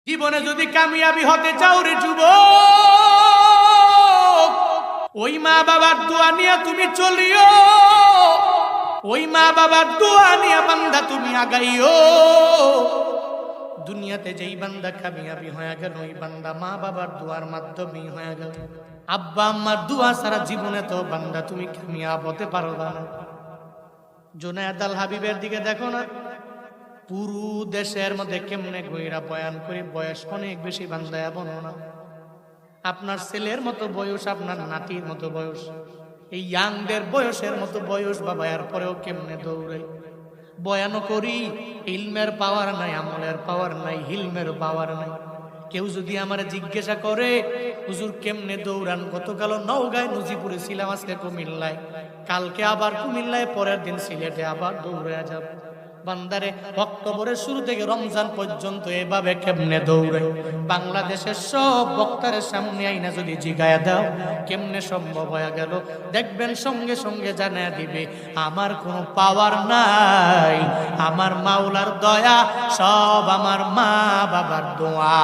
জীবনে যদি কামিয়াবি হতে চাও রে যুবক, ওই মা বাবার দোয়া নিয়ে তুমি চলিও, ওই মা বাবার দোয়া নিয়ে বান্দা তুমি আগাইও। দুনিয়াতে যেই বান্দা কামিয়াবি হয়ে গেল, ওই বান্দা মা বাবার দোয়ার মাধ্যমেই হয়ে গেল। আব্বা আম্মার দোয়া সারা জীবনে তো বান্দা তুমি কামিয়াব হতে পারবা না। জুনায়েদ আল হাবিবের দিকে দেখো না, পুরো দেশের মধ্যে কেমনে গইরা বয়ান করে, বয়স অনেক বেশি বান্দা এমন না। আপনার ছেলের মতো বয়স, আপনার নাতির মতো বয়স, এই ইয়াংদের বয়সের মতো বয়স বাবা, এরপরেও কেমনে দৌড়াই। বয়ানও করি, ইলমের পাওয়ার নাই, আমলের পাওয়ার নাই, হিলমের পাওয়ার নাই। কেউ যদি আমার জিজ্ঞাসা করে হুজুর কেমনে দৌড়ান, গতকাল নওগাঁয় নজিপুরে ছিলাম, আজকে কুমিল্লায়, কালকে আবার কুমিল্লায়, পরের দিন সিলেটে আবার দৌড়ে যাব। বান্দারে অক্টোবরের শুরু থেকে রমজান পর্যন্ত এভাবে কেমনে দৌড়াই। বাংলাদেশের সব বক্তারের সামনে আইনা যদি জিগায়া দাও কেমনে সম্ভব হয়ে গেল, দেখবেন সঙ্গে সঙ্গে জানা দিবে আমার কোনো পাওয়ার নাই, আমার মাওলার দয়া, সব আমার মা বাবার দোয়া।